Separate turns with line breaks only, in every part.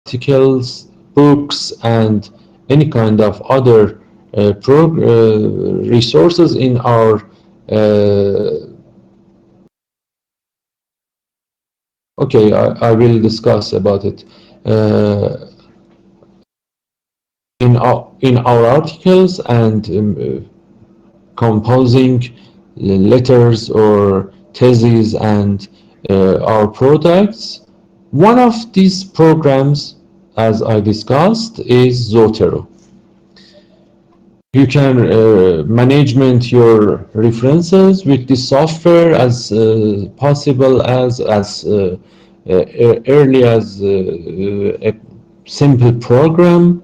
articles, books, and any kind of other resources in our okay, I will discuss about it. Uh, in our articles and composing letters or theses and our products. One of these programs, as I discussed, is Zotero. You can management your references with the software as possible as early as a simple program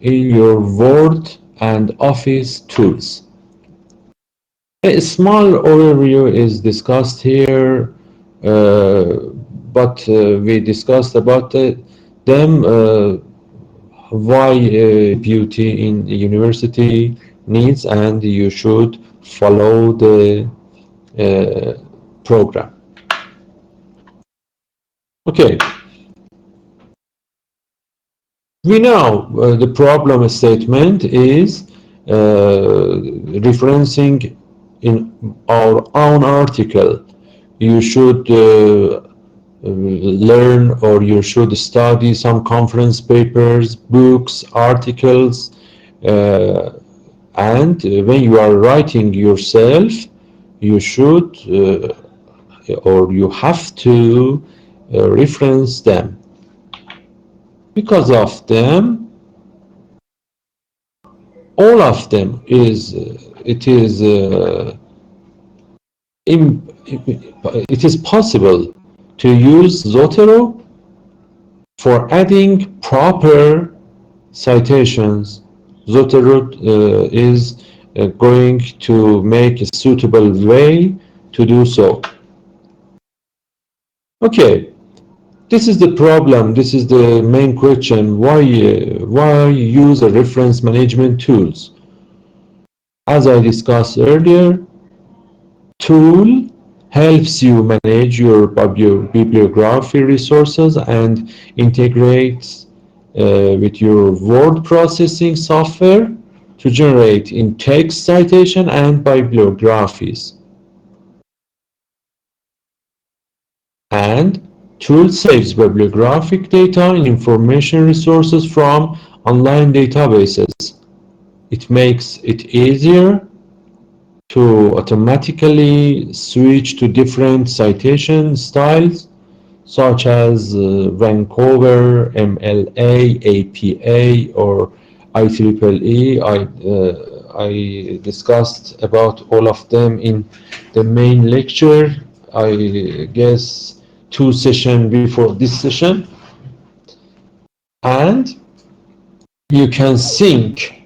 in your Word and Office tools. A small overview is discussed here, but we discussed about them, why beauty in university needs, and you should follow the uh, program. Okay, we know the problem statement is referencing in our own article. You should learn or you should study some conference papers, books, articles, and when you are writing yourself, you should or you have to reference them. Because of them, all of them is it is it is possible to use Zotero for adding proper citations. Zotero is going to make a suitable way to do so. Okay, this is the problem. This is the main question. Why use a reference management tools? As I discussed earlier, tool helps you manage your bibliography resources and integrates with your word processing software to generate in-text citation and bibliographies. And tool saves bibliographic data and information resources from online databases. It makes it easier to automatically switch to different citation styles such as Vancouver, MLA, APA, or IEEE. I discussed about all of them in the main lecture, I guess 2 sessions before this session. And you can sync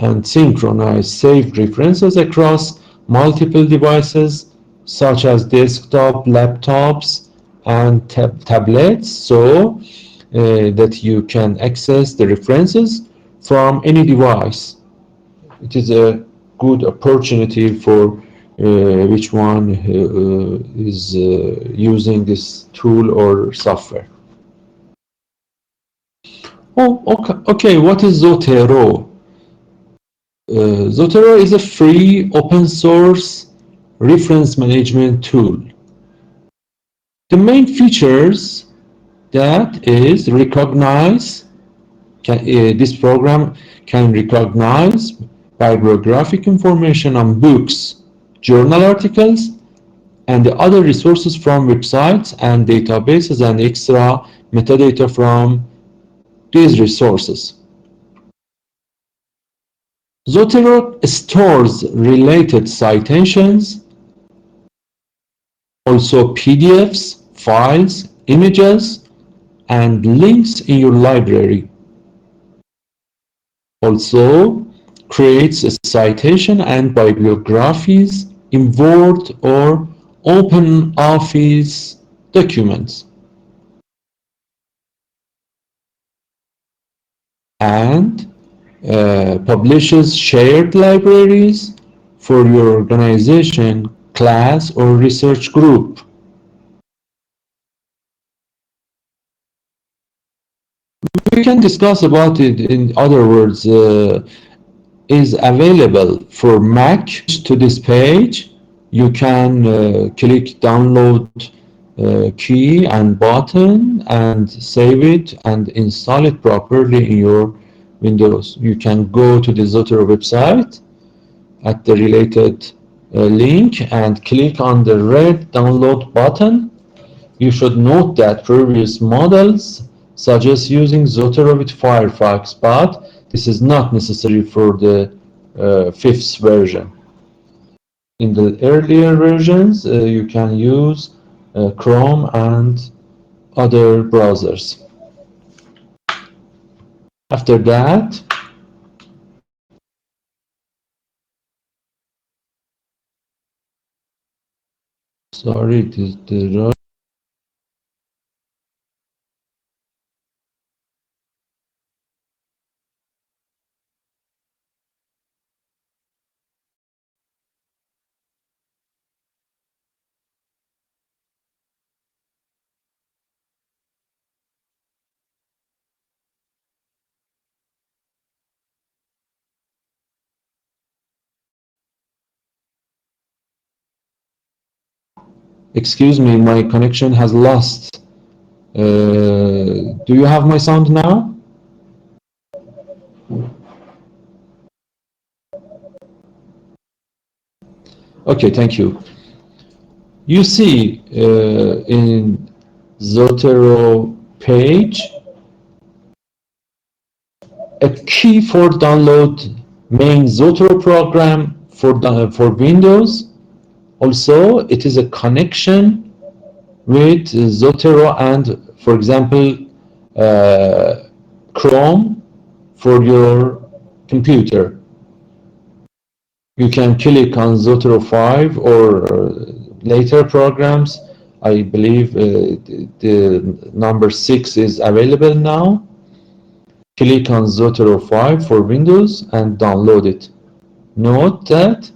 and synchronize saved references across multiple devices such as desktop, laptops, and tablets, so that you can access the references from any device. It is a good opportunity for which one is using this tool or software. Oh, okay. What is Zotero? Zotero is a free open source reference management tool. The main features that is this program can recognize bibliographic information on books, journal articles, and the other resources from websites and databases and extra metadata from these resources. Zotero stores related citations, also PDFs, files, images, and links in your library. Also creates a citation and bibliographies in Word or Open Office documents, and publishes shared libraries for your organization, class, or research group. We can discuss about it in other words. Is available for Mac to this page. You can click download key and button and save it and install it properly in your Windows. You can go to the Zotero website at the related link and click on the red download button. You should note that previous models suggest using Zotero with Firefox, but this is not necessary for the fifth version. In the earlier versions, you can use Chrome and other browsers. After that, sorry, it is the excuse me, my connection has lost. Do you have my sound now? Okay, thank you. You see in Zotero page a key for download main Zotero program for Windows. Also, it is a connection with Zotero and, for example, uh, Chrome for your computer. You can click on Zotero 5 or later programs. I believe the number 6 is available now. Click on Zotero 5 for Windows and download it. Note that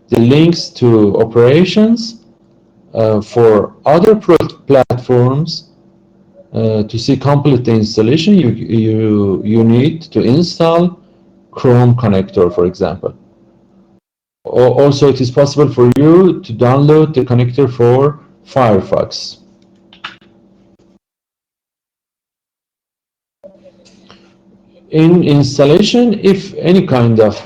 the links to operations for other platforms to see complete installation, you need to install Chrome connector, for example. Also, it is possible for you to download the connector for Firefox. In installation, if any kind of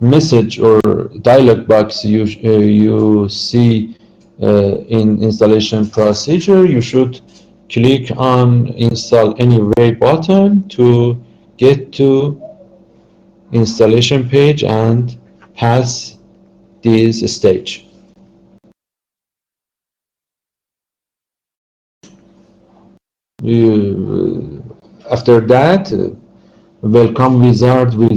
message or dialog box you see in installation procedure, you should click on install anyway button to get to installation page and pass this stage. After that, welcome wizard will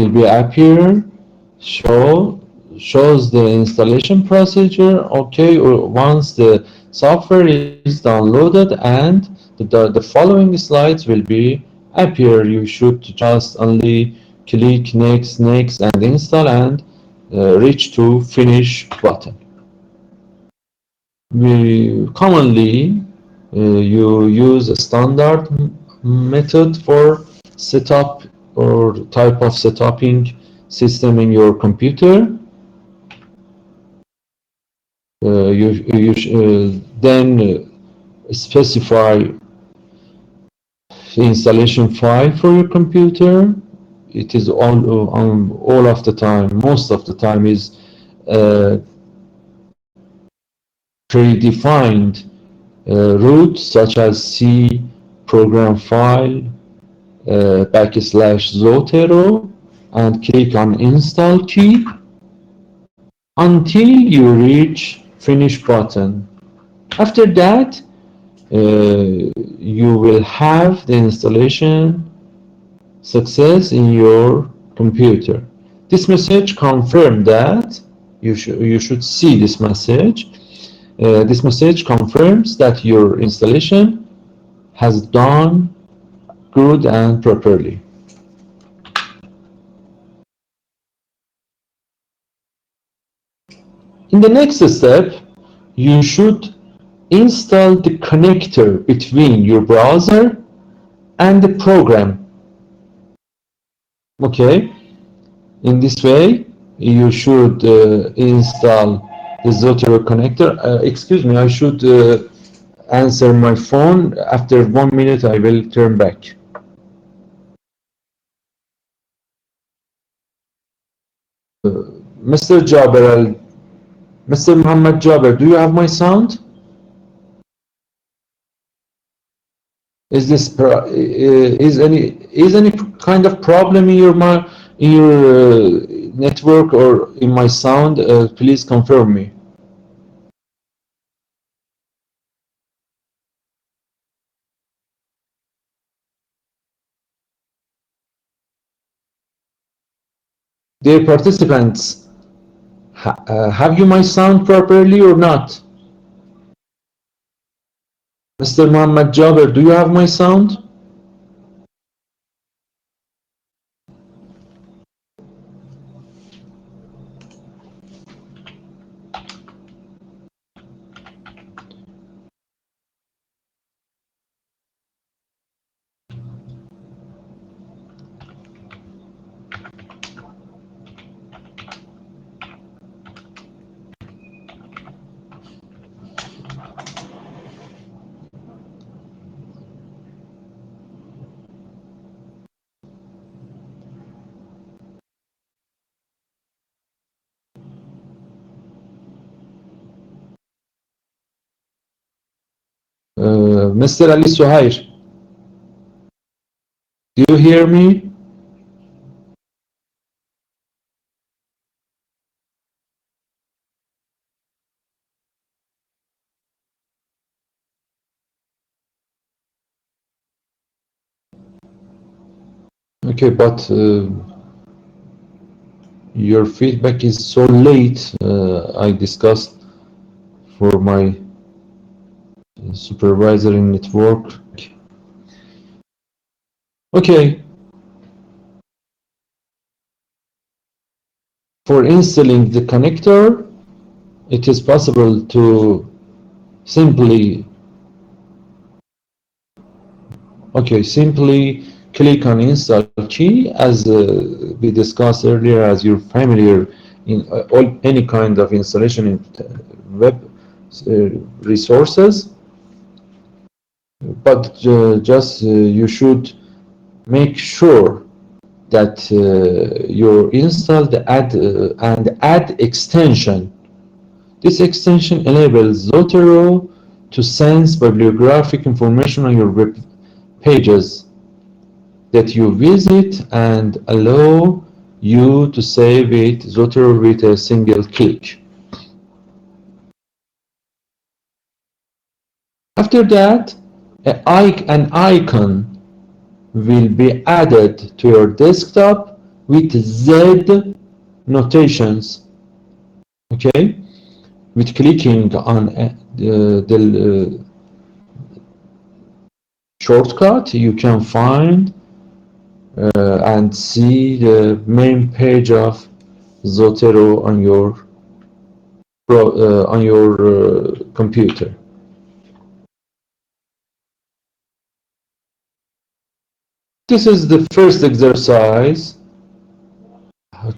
be appear, show shows the installation procedure. Okay, once the software is downloaded and the following slides will be appear. You should just only click next and install and reach to finish button. We commonly you use a standard method for setup or type of setuping system in your computer. You then specify the installation file for your computer. It is all of the time, most of the time is uh, predefined root such as C program file /zotero and click on install key until you reach finish button. After that, you will have the installation success in your computer. This message confirms that you should see this message. This message confirms that your installation has done good and properly. In the next step, you should install the connector between your browser and the program. Okay, in this way you should install the Zotero connector. Excuse me, I should answer my phone. After 1 minute I will turn back. Mr. Jaber, Mr. Muhammad Jaber, do you have my sound? Is this is any kind of problem in your network or in my sound? Please confirm me. Dear participants, have you my sound properly or not? Mr. Muhammad Jaber, do you have my sound? Mr. Ali Suhair, do you hear me? Okay, but your feedback is so late. I discussed for my supervisor in network. Okay, for installing the connector, it is possible to simply simply click on install key as we discussed earlier, as you're familiar in any kind of installation in web resources. But just you should make sure that you install the add extension. This extension enables Zotero to sense bibliographic information on your web pages that you visit and allow you to save it Zotero with a single click. After that, an icon will be added to your desktop with Z notations. Okay, with clicking on the shortcut, you can find and see the main page of Zotero on your computer. This is the first exercise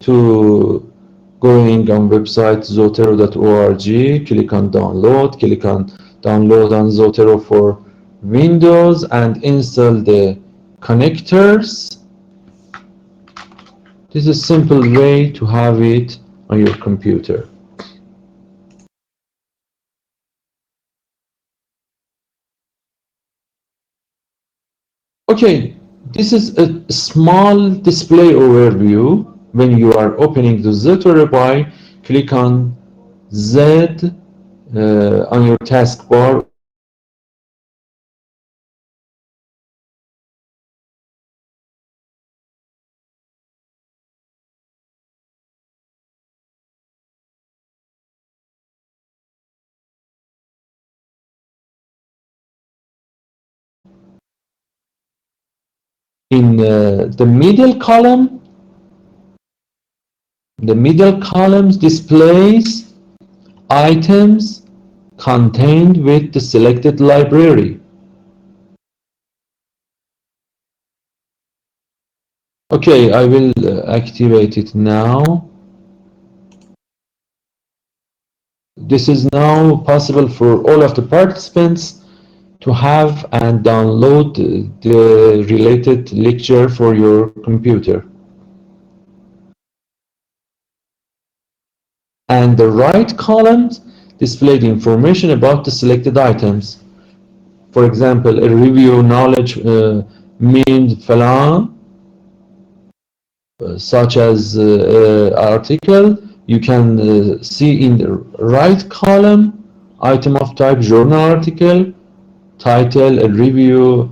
to going on website zotero.org. Click on download. Click on download on Zotero for Windows and install the connectors. This is a simple way to have it on your computer. Okay, this is a small display overview. When you are opening the Zotero by, click on Z on your taskbar. In the middle columns displays items contained with the selected library. Okay, I will activate it now. This is now possible for all of the participants to have and download the related lecture for your computer. And the right columns display the information about the selected items. For example, a review knowledge mean falan, such as article, you can see in the right column, item of type journal article, title, a review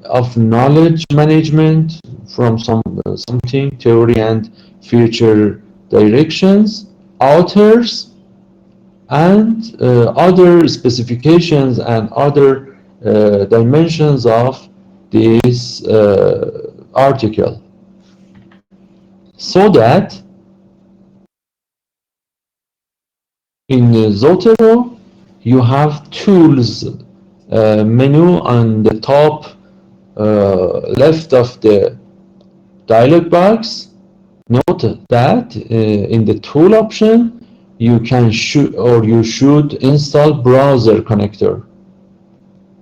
of knowledge management from something, theory and future directions, authors, and other specifications and other dimensions of this article. So that in Zotero you have tools menu on the top left of the dialog box. Note that in the tool option you can you should install browser connector.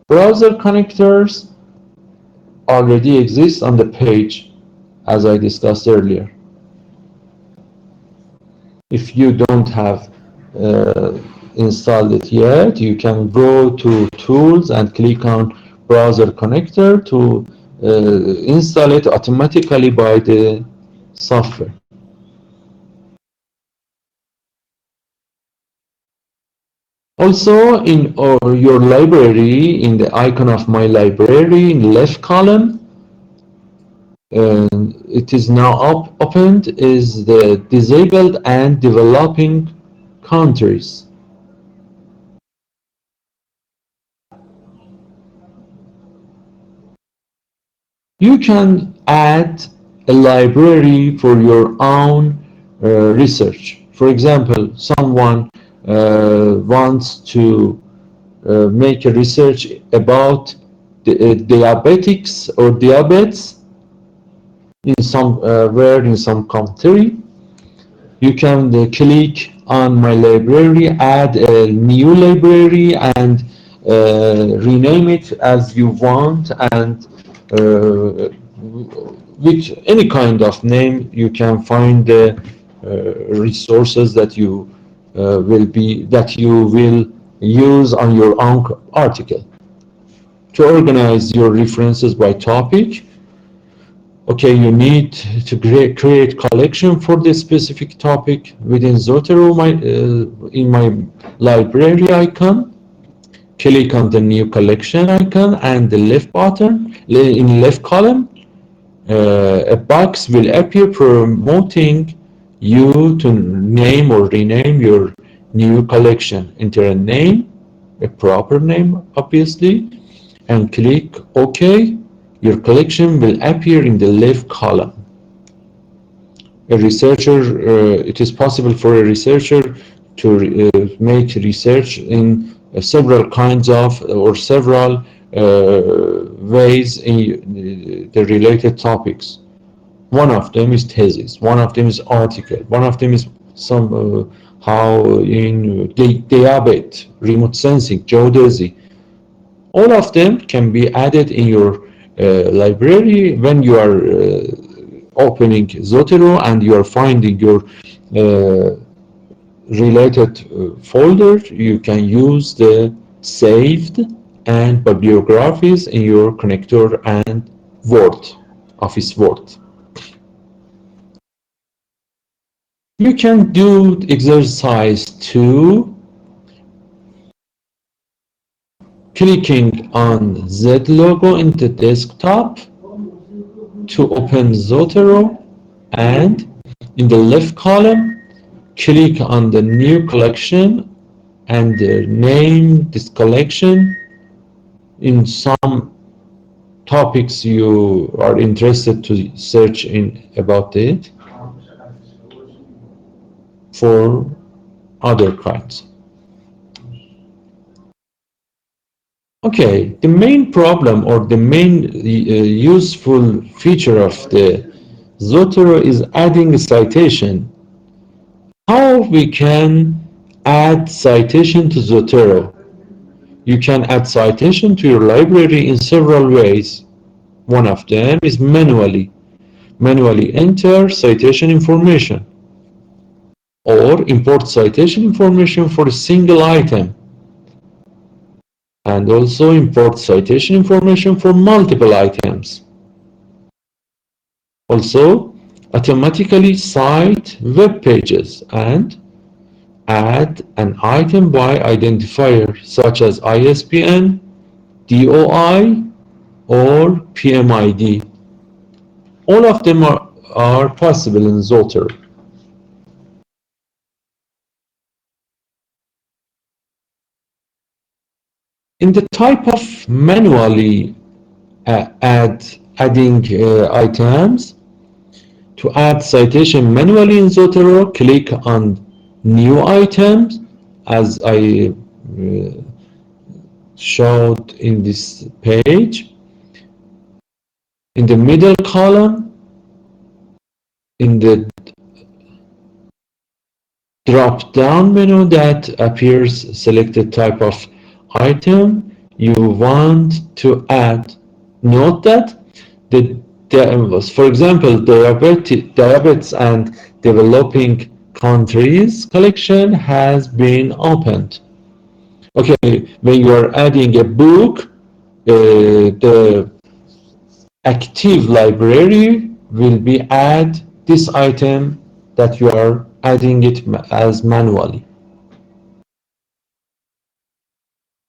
Browser connectors already exist on the page as I discussed earlier. If you don't have installed it yet, you can go to tools and click on browser connector to install it automatically by the software. Also in your library, in the icon of my library in the left column, it is now opened is the disabled and developing countries. You can add a library for your own research. For example, someone wants to make a research about diabetics or diabetes in some where in some country. You can click on my library, add a new library, and rename it as you want, and with any kind of name you can find the resources that you will use on your own article. To organize your references by topic, okay, you need to create collection for this specific topic within Zotero. In my library icon, click on the new collection icon and the left button in left column. A box will appear promoting you to name or rename your new collection. Enter a name, a proper name, obviously, and click OK. Your collection will appear in the left column. A researcher, it is possible for a researcher to make research in several kinds of or several ways in the related topics. One of them is thesis, one of them is article, one of them is some how in diabetes, remote sensing, geodesy. All of them can be added in your library when you are opening Zotero and you are finding your related folder. You can use the saved and bibliographies in your connector and Word, Office Word. You can do exercise 2, clicking on Z logo in the desktop to open Zotero, and in the left column click on the new collection and name this collection in some topics you are interested to search in about it for other kinds. Okay, the main problem or the main useful feature of the Zotero is adding a citation. How we can add citation to Zotero? You can add citation to your library in several ways. One of them is manually enter citation information or import citation information for a single item and also import citation information for multiple items. Also, automatically cite web pages and add an item by identifier such as ISBN, DOI, or PMID. All of them are possible in Zotero. In the type of manually adding items, to add citation manually in Zotero, click on New Items, as I showed in this page. In the middle column, in the drop-down menu that appears selected type of item you want to add. Note that for example, diabetes and developing countries collection has been opened. Okay, when you are adding a book, the active library will be add this item that you are adding it as manually.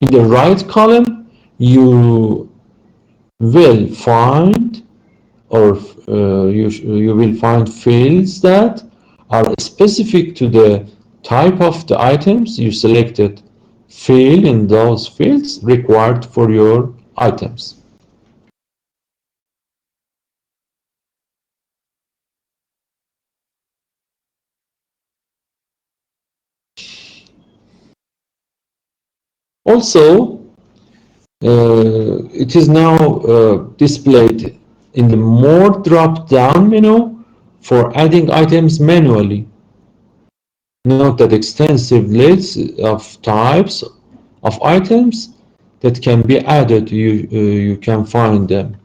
In the right column, you will find or you will find fields that are specific to the type of the items you selected. Fill in those fields required for your items. Also, it is now displayed in the more drop-down menu for adding items manually. Note that extensive list of types of items that can be added. You can find them.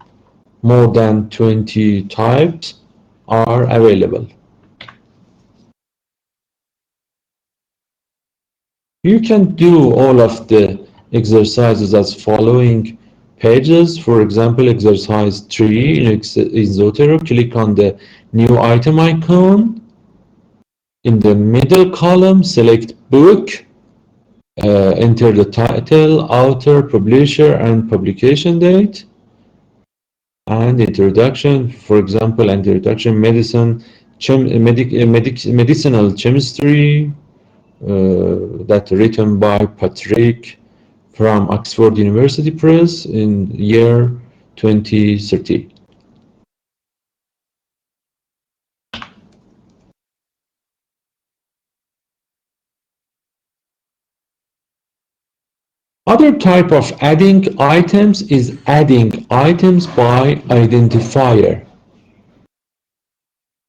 More than 20 types are available. You can do all of the exercises as following pages. For example, exercise 3 in Zotero, click on the new item icon. In the middle column, select book, enter the title, author, publisher, and publication date. And introduction, for example, introduction medicinal chemistry, that written by Patrick from Oxford University Press in year 2013. Other type of adding items is adding items by identifier.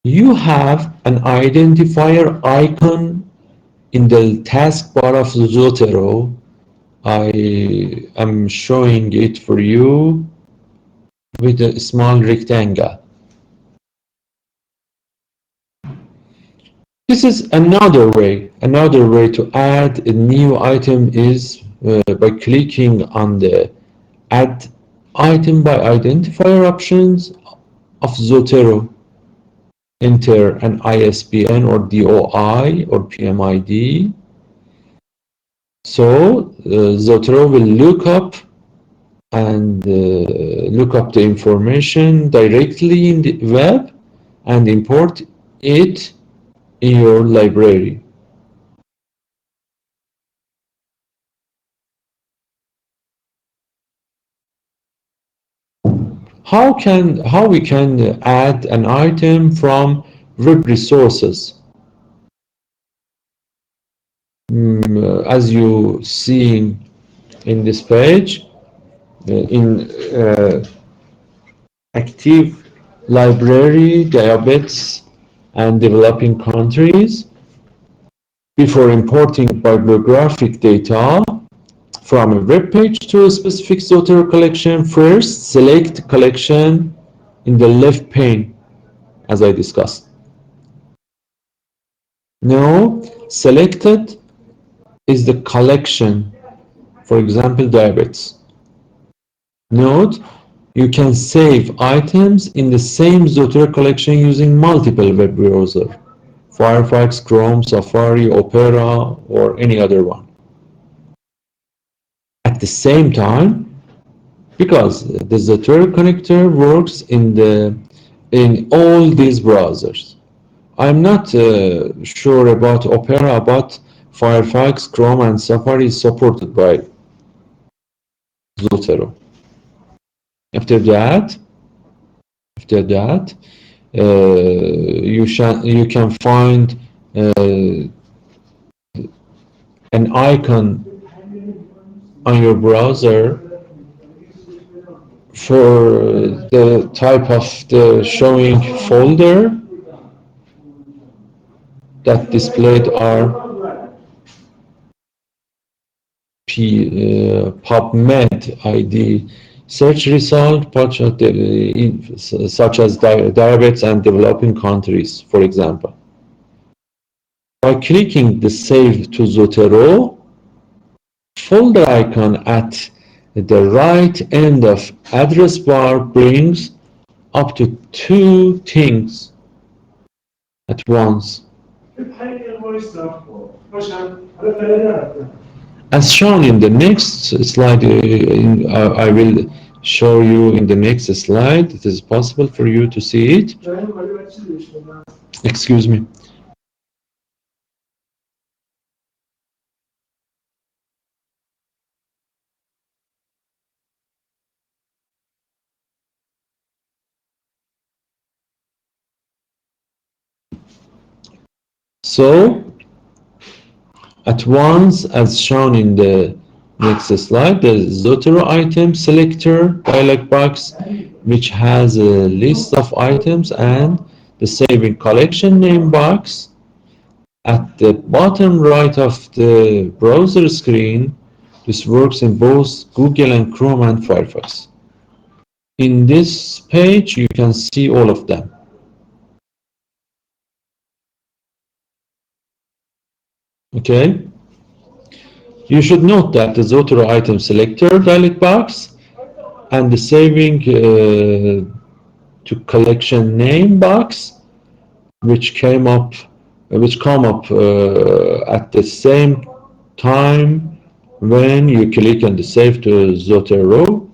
You have an identifier icon in the taskbar of Zotero. I am showing it for you with a small rectangle. This is another way. Another way to add a new item is by clicking on the Add Item by Identifier options of Zotero. Enter an ISBN or DOI or PMID. So Zotero will look up the information directly in the web and import it in your library. How we can add an item from web resources? As you see in this page, in active library, diabetes, and developing countries. Before importing bibliographic data from a web page to a specific zotero collection, first select collection in the left pane, as I discussed. Now, selected is the collection, for example, diabetes. Note, you can save items in the same zotero collection using multiple web browsers, Firefox, Chrome, Safari, Opera, or any other one. At the same time, because the zotero connector works in all these browsers. I'm not sure about Opera, but Firefox, Chrome, and Safari is supported by Zotero. After that, after that, you can find an icon on your browser for the type of the showing folder that displayed are PubMed ID search result, such as diabetes and developing countries, for example. By clicking the Save to Zotero folder icon at the right end of address bar brings up to two things at once. As shown in the next slide, I will show you in the next slide. It is possible for you to see it. Excuse me. So, at once, as shown in the next slide, the Zotero item selector dialog box, which has a list of items, and the saving collection name box. At the bottom right of the browser screen, this works in both Google and Chrome and Firefox. In this page, you can see all of them. Okay? You should note that the Zotero item selector dialog box and the saving to collection name box, which come up at the same time when you click on the Save to Zotero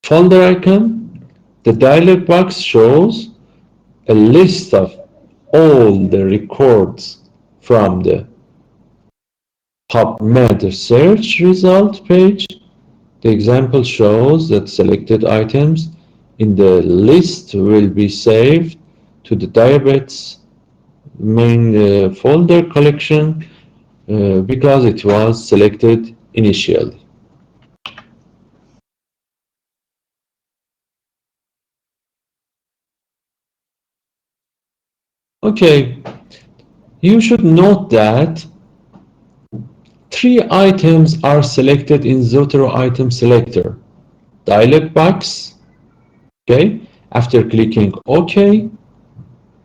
folder icon. The dialog box shows a list of all the records from the PubMed search result page. The example shows that selected items in the list will be saved to the diabetes main folder collection because it was selected initially. Okay, you should note that three items are selected in Zotero item selector. Dialog box, okay, after clicking OK,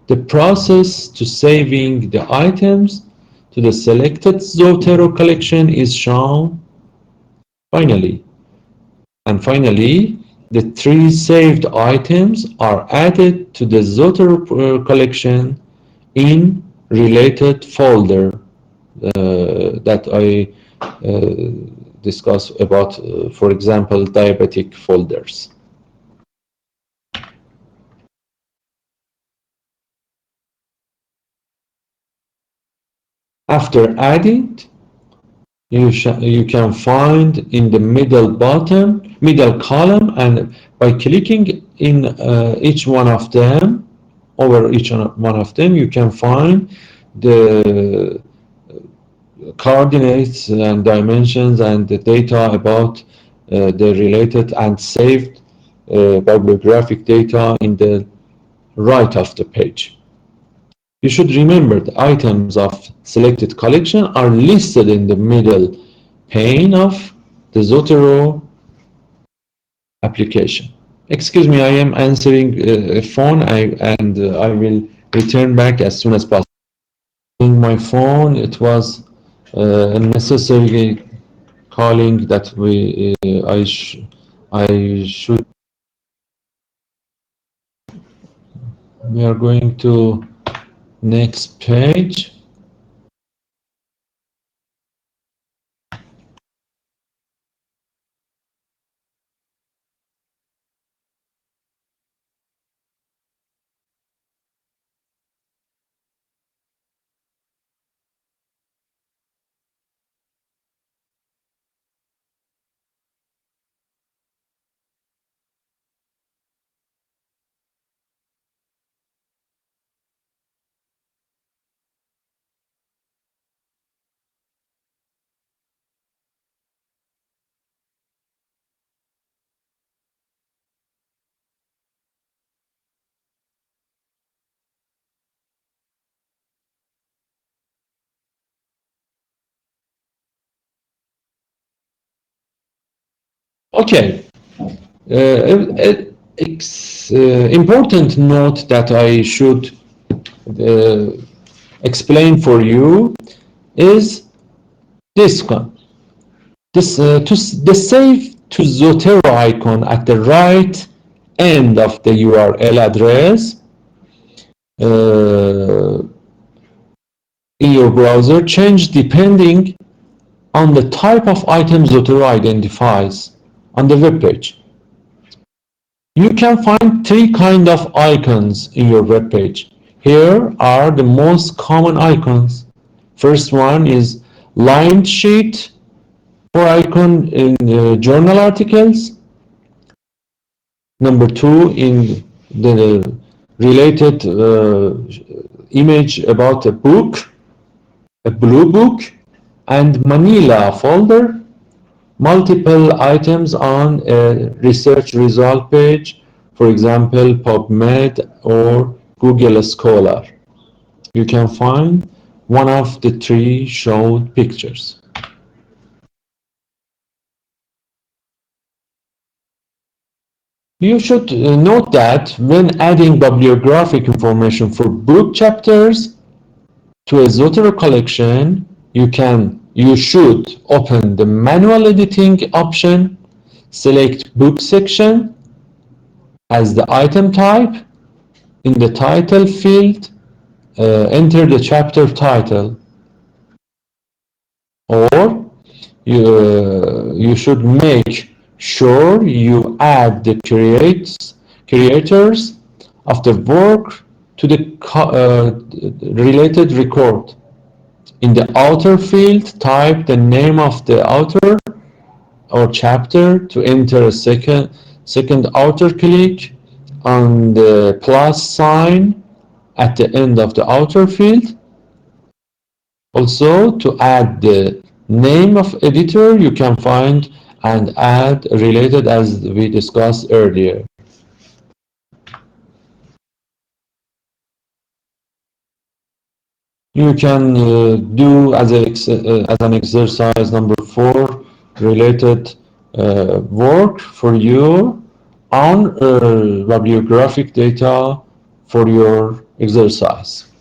the process to saving the items to the selected Zotero collection is shown finally. And finally, the three saved items are added to the Zotero collection in related folder that I discuss about, for example, diabetic folders. After adding, you can find in the middle column, and by clicking in each one of them, over each one of them, you can find the coordinates and dimensions and the data about the related and saved bibliographic data in the right of the page. You should remember the items of selected collection are listed in the middle pane of the Zotero application. Excuse me, I am answering a phone and I will return back as soon as possible. In my phone, it was necessary calling that I should. We are going to next page. Okay. It's important note that I should uh, explain for you is this one. The save to Zotero icon at the right end of the URL address in your browser change depending on the type of item Zotero identifies on the web page. You can find three kinds of icons in your web page. Here are the most common icons. First one is lined sheet for icon in journal articles. Number two, in the related image about a book, a blue book, and Manila folder, multiple items on a research result page, for example, PubMed or Google Scholar. You can find one of the three shown pictures. You should note that when adding bibliographic information for book chapters to a Zotero collection, you should open the manual editing option, select book section as the item type. In the title field, enter the chapter title, or you should make sure you add the creators of the work to the related record. In the author field, type the name of the author or chapter. To enter a second author, click on the plus sign at the end of the author field. Also, to add the name of editor, you can find and add related as we discussed earlier. You can do as an exercise number 4 related work for you on bibliographic data for your exercise.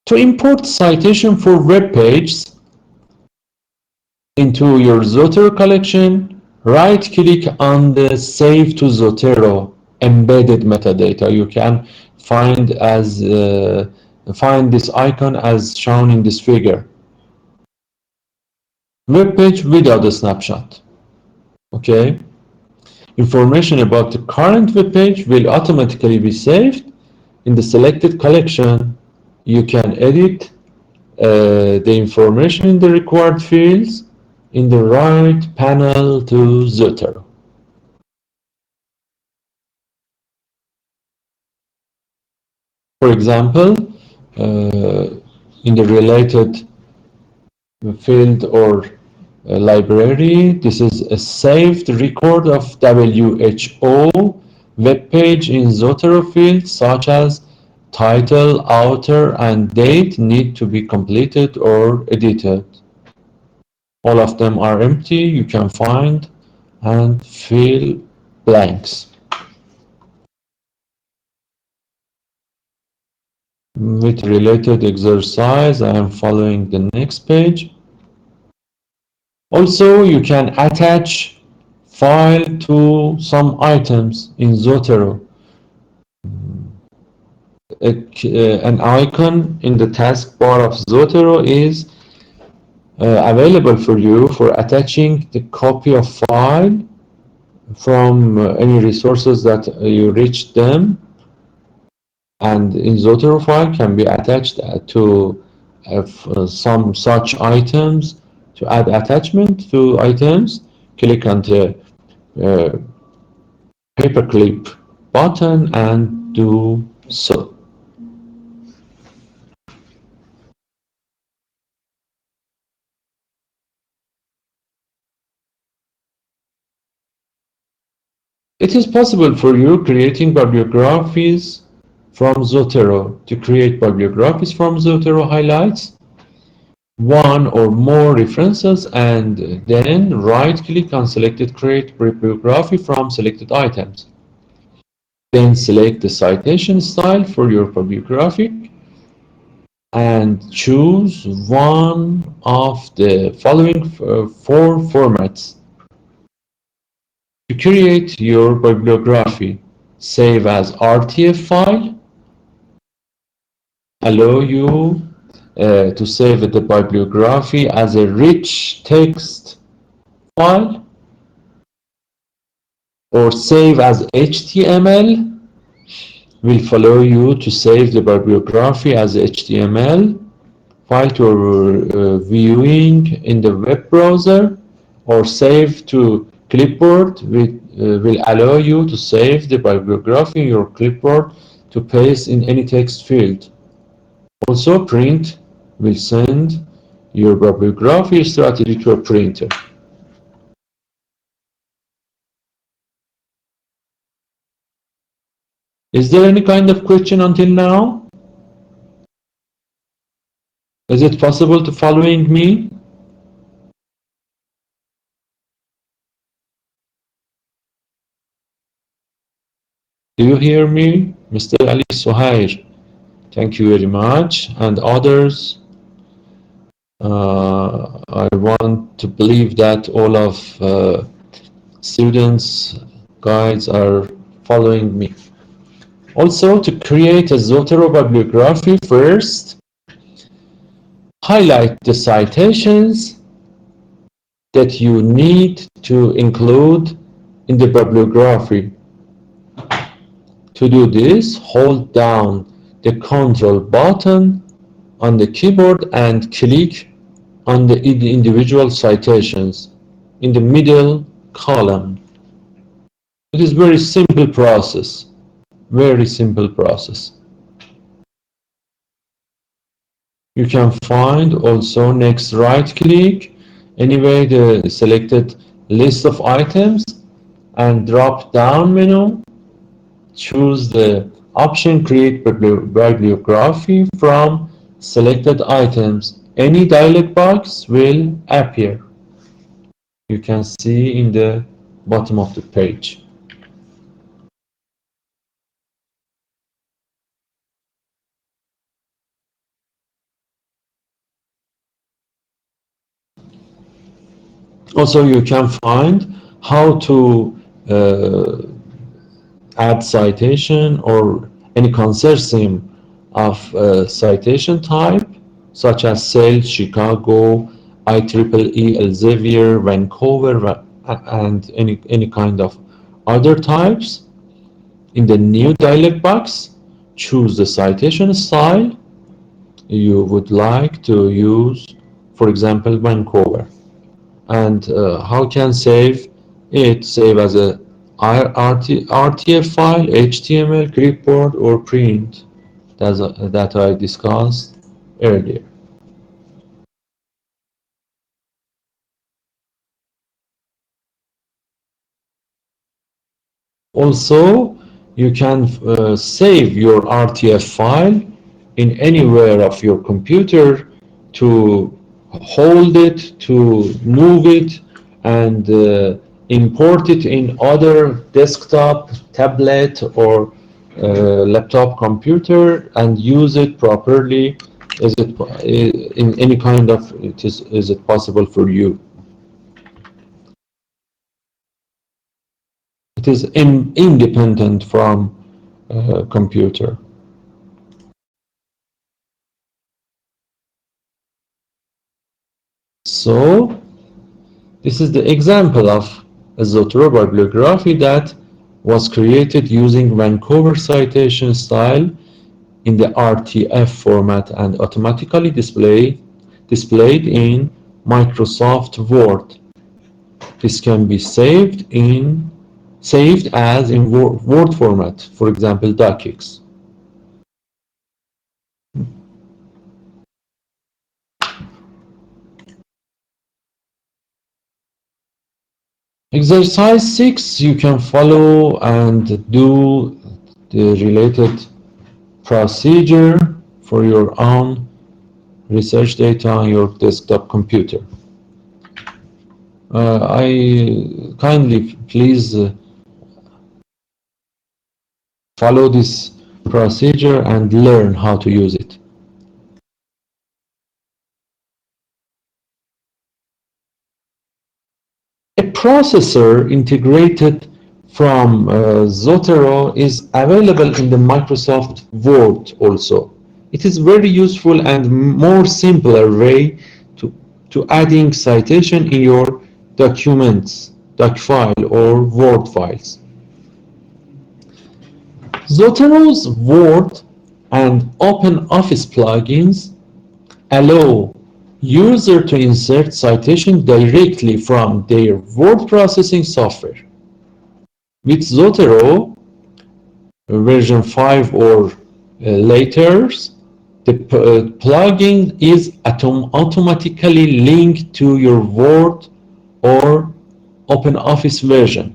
To import citation for web pages into your Zotero collection, right-click on the Save to Zotero embedded metadata. You can find this icon as shown in this figure. Web page without a snapshot. Okay. Information about the current web page will automatically be saved in the selected collection. You can edit the information in the required fields in the right panel to Zotero. For example, uh, in the related field or library. This is a saved record of WHO web page in zotero fields such as title, author, and date need to be completed or edited. All of them are empty. You can find and fill blanks. With related exercise, I am following the next page. Also, you can attach file to some items in Zotero. An icon in the taskbar of Zotero is available for you for attaching the copy of file from any resources that you reach them, and in Zotero file can be attached to some such items. To add attachment to items, click on the uh, paperclip button and do so. It is possible for you creating bibliographies from Zotero. To create bibliographies from Zotero highlights one or more references and then right-click on selected create bibliography from selected items. Then select the citation style for your bibliography and choose one of the following four formats. To create your bibliography, save as RTF file, allow you to save the bibliography as a rich text file, or save as HTML, will follow you to save the bibliography as HTML file to viewing in the web browser, or save to clipboard will allow you to save the bibliography in your clipboard to paste in any text field. Also, print will send your bibliography strategy to a printer. Is there any kind of question until now? Is it possible to following me? Do you hear me, Mr. Ali Sohair? Thank you very much. And others, I want to believe that all of students, guides are following me. Also, to create a Zotero bibliography, first, highlight the citations that you need to include in the bibliography. To do this, hold down the Control button on the keyboard and click on the individual citations in the middle column. It is very simple process, very simple process. You can find also next right click anyway the selected list of items and drop down menu, choose the option create bibliography from selected items. Any dialog box will appear. You can see in the bottom of the page. Also, you can find how to add citation or any consortium of citation type, such as Cell, Chicago, IEEE, Elsevier, Vancouver, and any kind of other types. In the new dialog box, choose the citation style you would like to use, for example, Vancouver. And how can save it? Save as a RTF file, HTML, clipboard, or print. that I discussed earlier. Also, you can save your RTF file in anywhere of your computer to hold it, to move it, and import it in other desktop, tablet, or laptop computer and use it properly. Is it in any kind of is it possible for you? It is independent from computer. So this is the example of a zotero bibliography that was created using Vancouver citation style in the RTF format and automatically displayed in Microsoft Word. This can be saved as in Word format, for example, docx. Exercise 6, you can follow and do the related procedure for your own research data on your desktop computer. I kindly please follow this procedure and learn how to use it. A processor integrated from Zotero is available in the Microsoft Word also. It is very useful and more simpler way to adding citation in your documents, doc file or Word files. Zotero's Word and OpenOffice plugins allow users to insert citations directly from their word processing software. With Zotero version 5 or later, the plugin is automatically linked to your Word or OpenOffice version.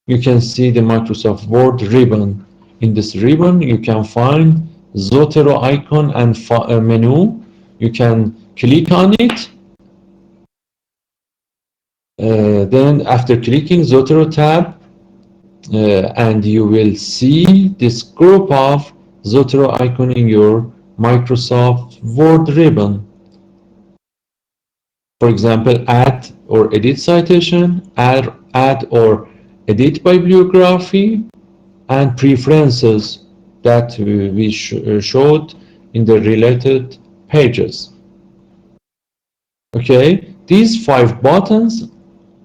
You can see the Microsoft Word ribbon. In this ribbon, you can find Zotero icon and menu. You can click on it. Then after clicking Zotero tab, and you will see this group of Zotero icon in your Microsoft Word ribbon. For example, add or edit citation, add or edit bibliography, and preferences that we showed in the related pages. Okay, these 5 buttons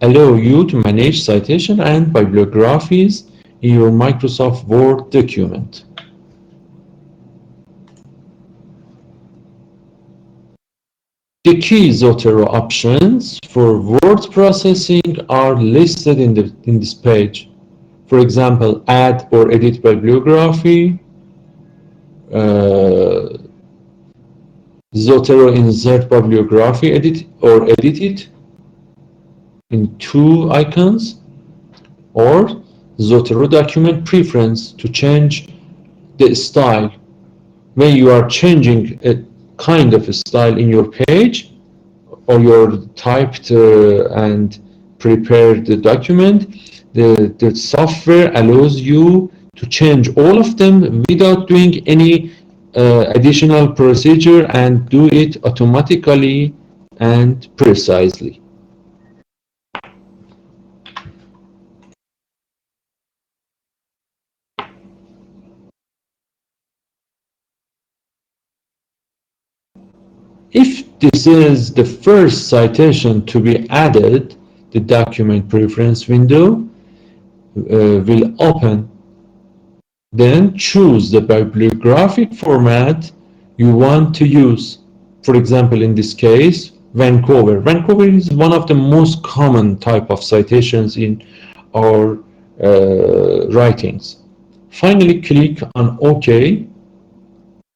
allow you to manage citation and bibliographies in your Microsoft Word document. The key Zotero options for word processing are listed in this page. For example, add or edit bibliography, Zotero insert bibliography edit it in 2 icons, or Zotero document preference to change the style. When you are changing a kind of a style in your page or your typed and prepared document, the software allows you to change all of them without doing any additional procedure and do it automatically and precisely. If this is the first citation to be added, the document preference window will open. Then choose the bibliographic format you want to use. For example, in this case, Vancouver. Vancouver is one of the most common type of citations in our writings. Finally, click on OK.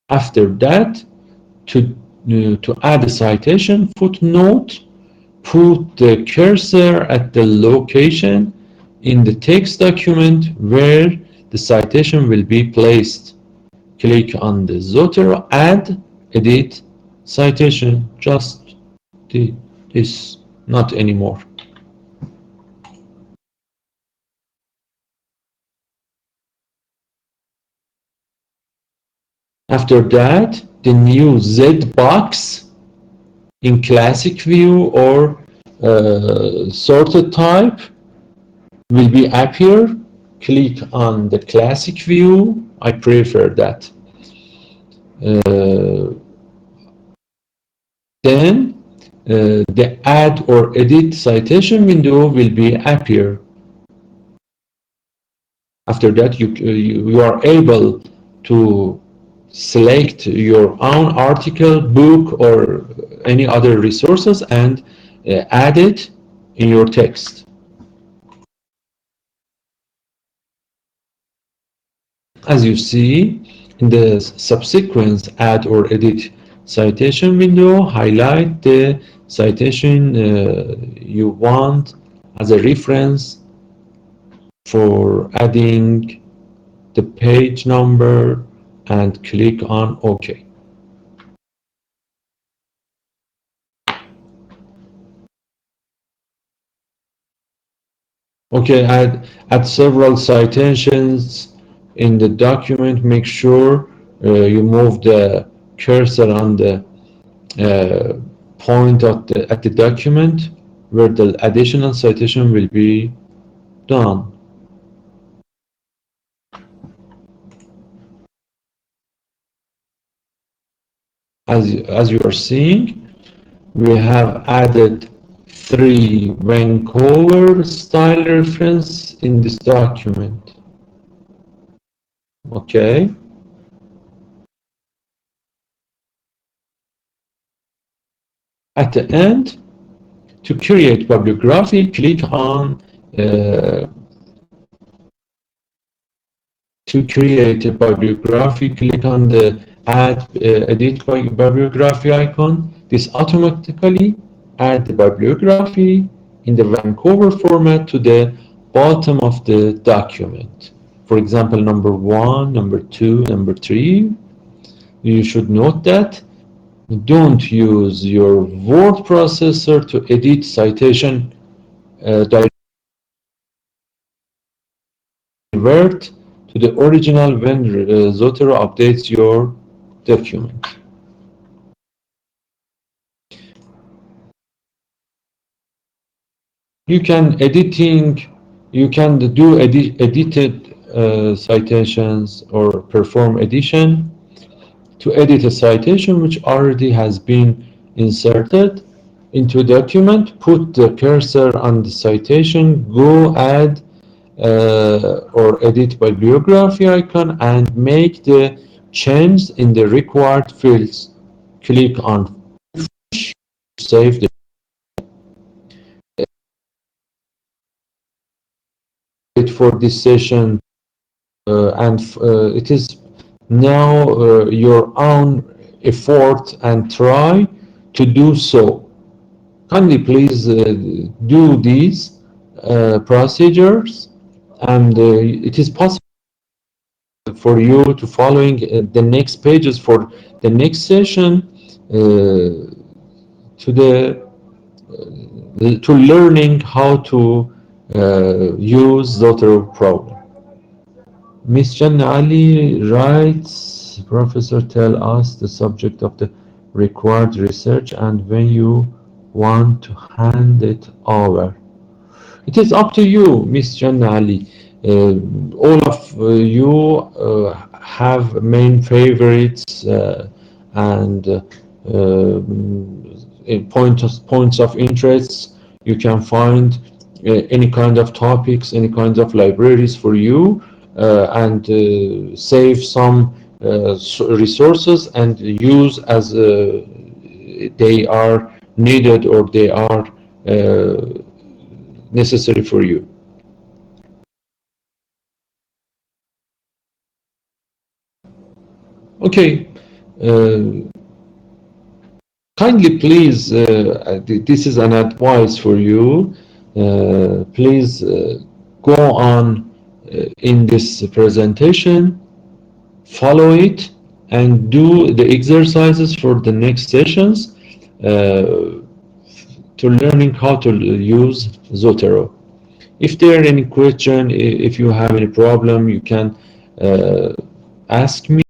After that, to add a citation footnote, put the cursor at the location in the text document where the citation will be placed. Click on the zotero, add, edit, citation, just this, not anymore. After that, the new Z box in classic view or sorted type will be appear. Click on the classic view. I prefer that. Uh, then the add or edit citation window will be appear. After that, you are able to select your own article, book, or any other resources and add it in your text. As you see, in the subsequent add or edit citation window, highlight the citation you want as a reference for adding the page number and click on OK. Okay, add several citations in the document. Make sure you move the cursor on the uh, point at the document where the additional citation will be done. As you are seeing, we have added 3 Vancouver style reference in this document. Okay. At the end, to create bibliography, click on to create a bibliography, click on the add edit bibliography icon. This automatically add the bibliography in the Vancouver format to the bottom of the document. For example, number 1, number 2, number 3. You should note that don't use your word processor to edit citation revert to the original when Zotero updates your document. You can do edited citations or perform edition to edit a citation which already has been inserted into a document. Put the cursor on the citation, go add or edit bibliography icon and make the change in the required fields. Click on save the date for this session and it is now your own effort and try to do so. Kindly please do these procedures and it is possible for you to following the next pages for the next session to the to learning how to use Zotero problem. Miss Jan Ali writes, Professor, tell us the subject of the required research and when you want to hand it over. It is up to you, Miss Jan Ali. All of you have main favorites and points of interest. You can find any kind of topics, any kind of libraries for you, and save some resources and use as they are needed or they are necessary for you. Okay, Uh, Kindly please, this is an advice for you. Please go on in this presentation, follow it, and do the exercises for the next sessions to learning how to use Zotero. If there are any question, if you have any problem, you can uh, ask me.